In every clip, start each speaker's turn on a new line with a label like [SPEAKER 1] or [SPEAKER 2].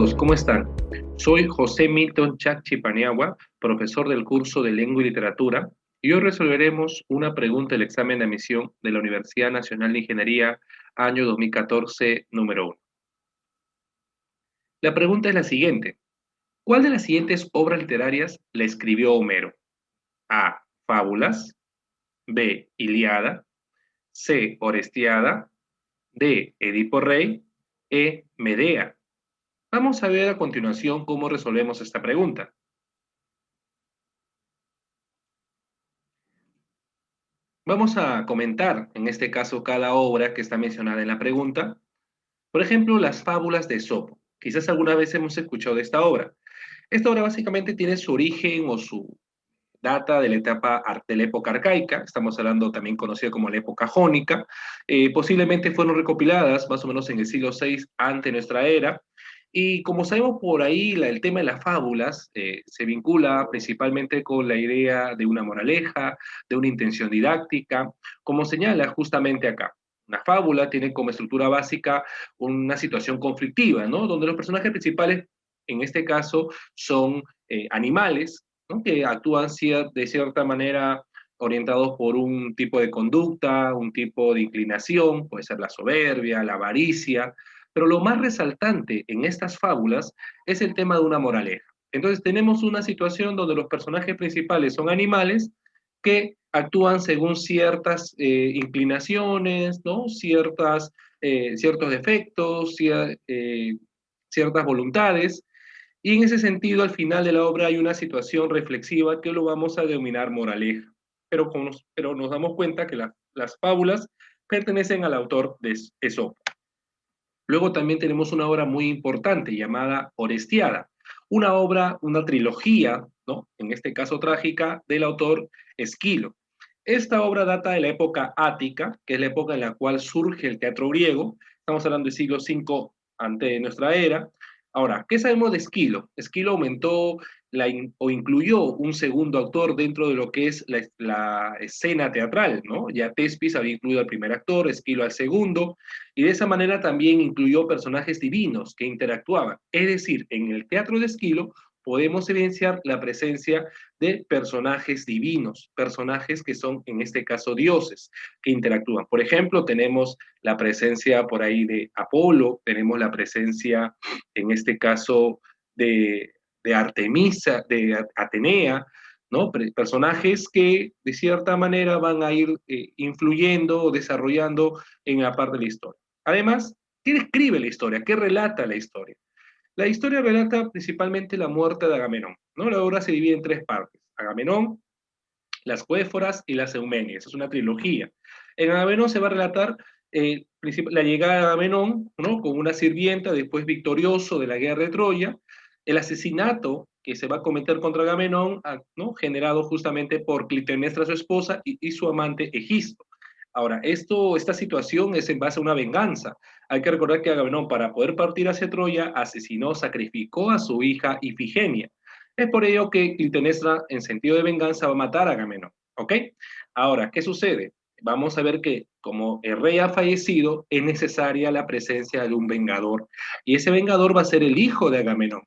[SPEAKER 1] todos, ¿cómo están? Soy José Milton Chachi Paniagua, profesor del curso de Lengua y Literatura, y hoy resolveremos una pregunta del examen de admisión de la Universidad Nacional de Ingeniería, año 2014, número 1. La pregunta es la siguiente: ¿cuál de las siguientes obras literarias la escribió Homero? A. Fábulas. B. Ilíada. C. Orestiada. D. Edipo Rey. E. Medea. Vamos a ver a continuación cómo resolvemos esta pregunta. Vamos a comentar, en este caso, cada obra que está mencionada en la pregunta. Por ejemplo, las fábulas de Esopo. Quizás alguna vez hemos escuchado de esta obra. Esta obra básicamente tiene su origen o su data de la de la época arcaica, estamos hablando también conocida como la época jónica. Posiblemente fueron recopiladas más o menos en el siglo VI ante nuestra era. Y como sabemos por ahí, el tema de las fábulas se vincula principalmente con la idea de una moraleja, de una intención didáctica, como señala justamente acá. Una fábula tiene como estructura básica una situación conflictiva, ¿no? Donde los personajes principales, en este caso, son animales, ¿no? Que actúan de cierta manera orientados por un tipo de conducta, un tipo de inclinación, puede ser la soberbia, la avaricia, pero lo más resaltante en estas fábulas es el tema de una moraleja. Entonces tenemos una situación donde los personajes principales son animales que actúan según ciertas inclinaciones, ¿no? Ciertos defectos, ciertas voluntades, y en ese sentido, al final de la obra hay una situación reflexiva que lo vamos a denominar moraleja. Pero nos damos cuenta que las fábulas pertenecen al autor de Esopo. Luego también tenemos una obra muy importante llamada Orestiada, una obra, una trilogía, ¿no? En este caso trágica, del autor Esquilo. Esta obra data de la época ática, que es la época en la cual surge el teatro griego. Estamos hablando del siglo V ante nuestra era. Ahora, ¿qué sabemos de Esquilo? Esquilo aumentó o incluyó un segundo actor dentro de lo que es la escena teatral, ¿no? Ya Tespis había incluido al primer actor, Esquilo al segundo, y de esa manera también incluyó personajes divinos que interactuaban. Es decir, en el teatro de Esquilo podemos evidenciar la presencia de personajes divinos, personajes que son en este caso dioses, que interactúan. Por ejemplo, tenemos la presencia por ahí de Apolo, tenemos la presencia en este caso de Artemisa, de Atenea, ¿no? Personajes que de cierta manera van a ir influyendo o desarrollando en la parte de la historia. Además, ¿qué describe la historia? ¿Qué relata la historia? La historia relata principalmente la muerte de Agamenón, ¿no? La obra se divide en tres partes: Agamenón, las Cuéforas y las Eumenias. Es una trilogía. En Agamenón se va a relatar la llegada de Agamenón, ¿no? Con una sirvienta, después victorioso de la guerra de Troya, el asesinato que se va a cometer contra Agamenón, ¿no? Generado justamente por Clitemnestra, su esposa, y su amante Egisto. Ahora, esta situación es en base a una venganza. Hay que recordar que Agamenón, para poder partir hacia Troya, asesinó, sacrificó a su hija Ifigenia. Es por ello que Clitemnestra, en sentido de venganza, va a matar a Agamenón. ¿Ok? Ahora, ¿qué sucede? Vamos a ver que como el rey ha fallecido, es necesaria la presencia de un vengador. Y ese vengador va a ser el hijo de Agamenón,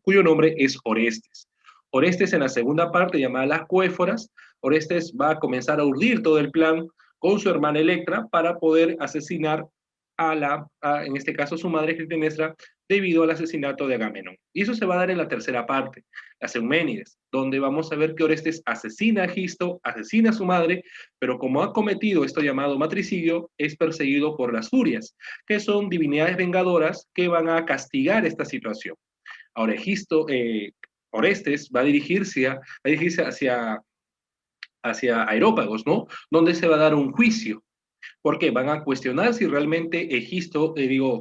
[SPEAKER 1] cuyo nombre es Orestes. Orestes, en la segunda parte, llamada Las Cuéforas, Orestes va a comenzar a urdir todo el plan con su hermana Electra para poder asesinar en este caso, su madre Clitemnestra, debido al asesinato de Agamenón. Y eso se va a dar en la tercera parte, las Euménides, donde vamos a ver que Orestes asesina a Egisto, asesina a su madre, pero como ha cometido esto llamado matricidio, es perseguido por las Furias, que son divinidades vengadoras que van a castigar esta situación. Ahora, Orestes va a dirigirse hacia Aerópagos, ¿no? Donde se va a dar un juicio. ¿Por qué? Van a cuestionar si realmente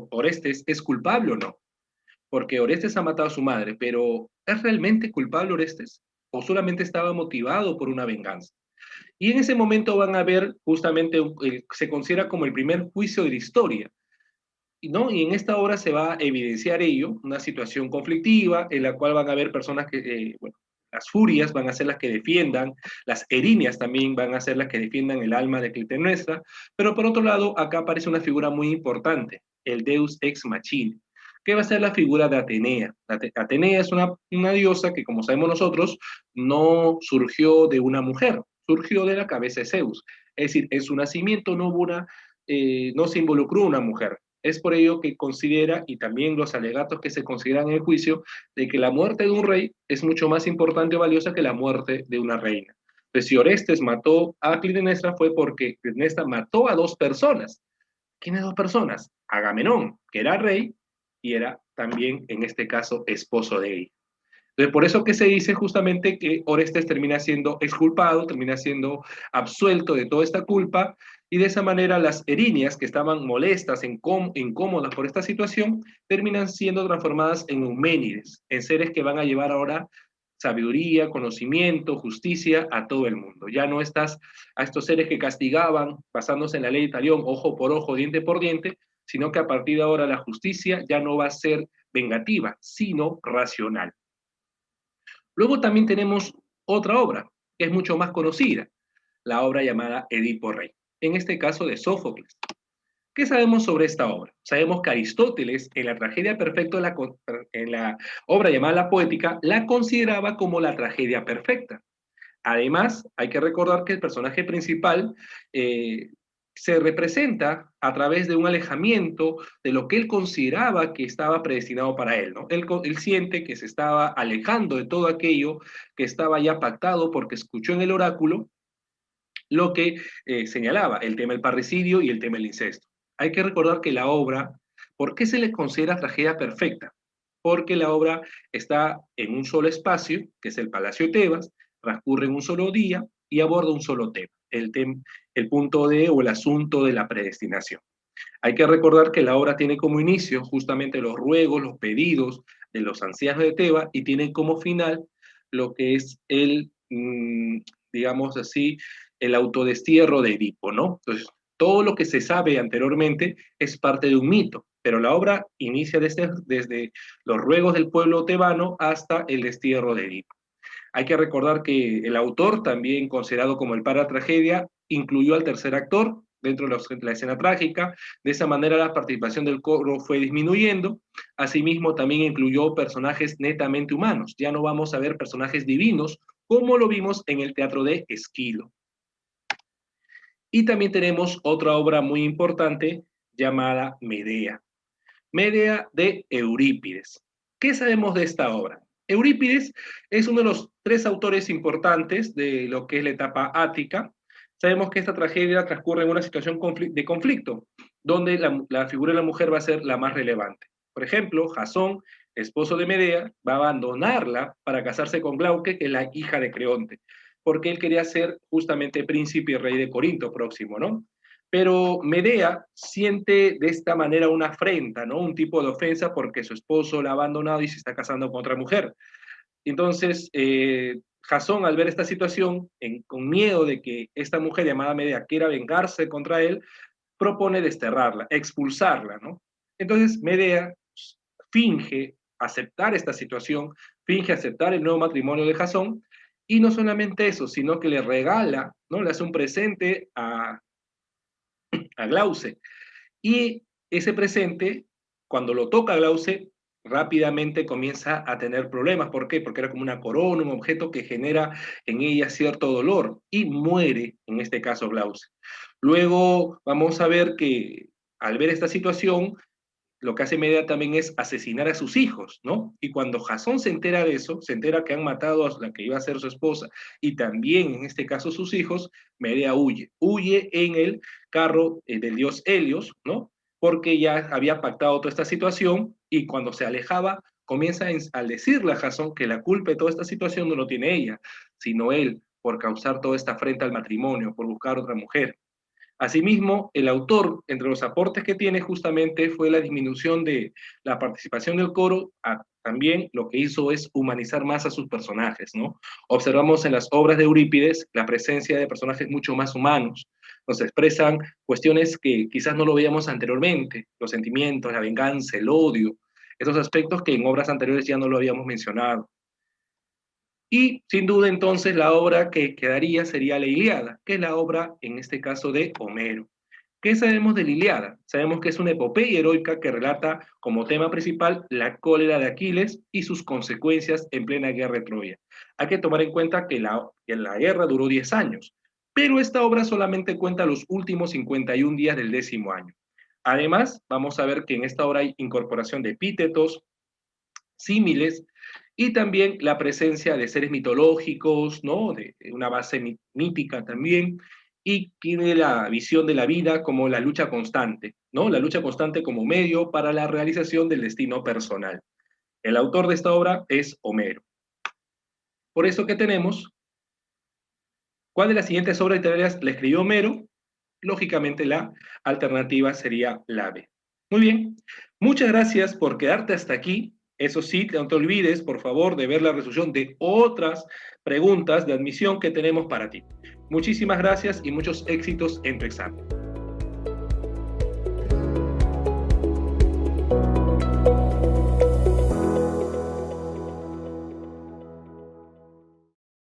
[SPEAKER 1] Orestes es culpable o no. Porque Orestes ha matado a su madre, pero ¿es realmente culpable Orestes? ¿O solamente estaba motivado por una venganza? Y en ese momento van a ver justamente, se considera como el primer juicio de la historia, ¿no? Y en esta obra se va a evidenciar ello, una situación conflictiva en la cual van a haber personas bueno, las furias van a ser las que defiendan, las erinias también van a ser las que defiendan el alma de Clitemnestra, pero por otro lado, acá aparece una figura muy importante, el Deus ex machina. que va a ser la figura de Atenea. Atenea es una diosa que, como sabemos nosotros, no surgió de una mujer, surgió de la cabeza de Zeus. Es decir, en su nacimiento no se involucró una mujer. Es por ello que considera, y también los alegatos que se consideran en el juicio, de que la muerte de un rey es mucho más importante o valiosa que la muerte de una reina. Pues si Orestes mató a Clitemnestra fue porque Clitemnestra mató a dos personas. ¿Quiénes dos personas? Agamenón, que era rey y era también, en este caso, esposo de ella. Entonces, por eso que se dice justamente que Orestes termina siendo exculpado, termina siendo absuelto de toda esta culpa, y de esa manera las erinias que estaban molestas, incómodas por esta situación, terminan siendo transformadas en euménides, en seres que van a llevar ahora sabiduría, conocimiento, justicia a todo el mundo. Ya no estás a estos seres que castigaban basándose en la ley de Talión, ojo por ojo, diente por diente, sino que a partir de ahora la justicia ya no va a ser vengativa, sino racional. Luego también tenemos otra obra, que es mucho más conocida, la obra llamada Edipo Rey, en este caso de Sófocles. ¿Qué sabemos sobre esta obra? Sabemos que Aristóteles, en la tragedia perfecta, en la obra llamada La Poética, la consideraba como la tragedia perfecta. Además, hay que recordar que el personaje principal se representa a través de un alejamiento de lo que él consideraba que estaba predestinado para él, ¿no? Él siente que se estaba alejando de todo aquello que estaba ya pactado porque escuchó en el oráculo lo que señalaba, el tema del parricidio y el tema del incesto. Hay que recordar que la obra, ¿por qué se le considera tragedia perfecta? Porque la obra está en un solo espacio, que es el Palacio de Tebas, transcurre en un solo día y aborda un solo tema, el punto de o el asunto de la predestinación. Hay que recordar que la obra tiene como inicio justamente los ruegos, los pedidos de los ancianos de Tebas y tiene como final lo que es digamos así, el autodestierro de Edipo, ¿no? Entonces, todo lo que se sabe anteriormente es parte de un mito, pero la obra inicia desde los ruegos del pueblo tebano hasta el destierro de Edipo. Hay que recordar que el autor, también considerado como el para tragedia, incluyó al tercer actor dentro de la escena trágica. De esa manera la participación del coro fue disminuyendo. Asimismo, también incluyó personajes netamente humanos. Ya no vamos a ver personajes divinos como lo vimos en el teatro de Esquilo. Y también tenemos otra obra muy importante llamada Medea. Medea de Eurípides. ¿Qué sabemos de esta obra? Eurípides es uno de los tres autores importantes de lo que es la etapa ática. Sabemos que esta tragedia transcurre en una situación de conflicto, donde la figura de la mujer va a ser la más relevante. Por ejemplo, Jasón, esposo de Medea, va a abandonarla para casarse con Glauque, que es la hija de Creonte, porque él quería ser justamente príncipe y rey de Corinto próximo, ¿no? Pero Medea siente de esta manera una afrenta, ¿no? Un tipo de ofensa porque su esposo la ha abandonado y se está casando con otra mujer. Entonces, Jasón, al ver esta situación, con miedo de que esta mujer llamada Medea quiera vengarse contra él, propone desterrarla, expulsarla, ¿no? Entonces, Medea finge aceptar esta situación, finge aceptar el nuevo matrimonio de Jasón, y no solamente eso, sino que le regala, ¿no? Le hace un presente a Glauce. Y ese presente, cuando lo toca Glauce, rápidamente comienza a tener problemas. ¿Por qué? Porque era como una corona, un objeto que genera en ella cierto dolor y muere, en este caso, Glauce. Luego vamos a ver que al ver esta situación, lo que hace Medea también es asesinar a sus hijos, ¿no? Y cuando Jasón se entera de eso, se entera que han matado a la que iba a ser su esposa y también, en este caso, sus hijos, Medea huye en el carro del dios Helios, ¿no? Porque ya había pactado toda esta situación y cuando se alejaba, comienza a decirle a Jasón que la culpa de toda esta situación no lo tiene ella, sino él, por causar toda esta afrenta al matrimonio, por buscar otra mujer. Asimismo, el autor, entre los aportes que tiene justamente fue la disminución de la participación del coro, también lo que hizo es humanizar más a sus personajes, ¿no? Observamos en las obras de Eurípides la presencia de personajes mucho más humanos, nos expresan cuestiones que quizás no lo veíamos anteriormente, los sentimientos, la venganza, el odio, esos aspectos que en obras anteriores ya no lo habíamos mencionado. Y sin duda entonces la obra que quedaría sería la Ilíada, que es la obra en este caso de Homero. ¿Qué sabemos de la Ilíada? Sabemos que es una epopeya heroica que relata como tema principal la cólera de Aquiles y sus consecuencias en plena guerra de Troya. Hay que tomar en cuenta que la guerra duró 10 años, pero esta obra solamente cuenta los últimos 51 días del 10º año. Además, vamos a ver que en esta obra hay incorporación de epítetos, símiles y también la presencia de seres mitológicos, ¿no? De una base mítica también, y tiene la visión de la vida como la lucha constante, ¿no? La lucha constante como medio para la realización del destino personal. El autor de esta obra es Homero. Por eso que tenemos, ¿cuál de las siguientes obras literarias la escribió Homero? Lógicamente la alternativa sería la B. Muy bien, muchas gracias por quedarte hasta aquí. Eso sí, no te olvides, por favor, de ver la resolución de otras preguntas de admisión que tenemos para ti. Muchísimas gracias y muchos éxitos en tu examen.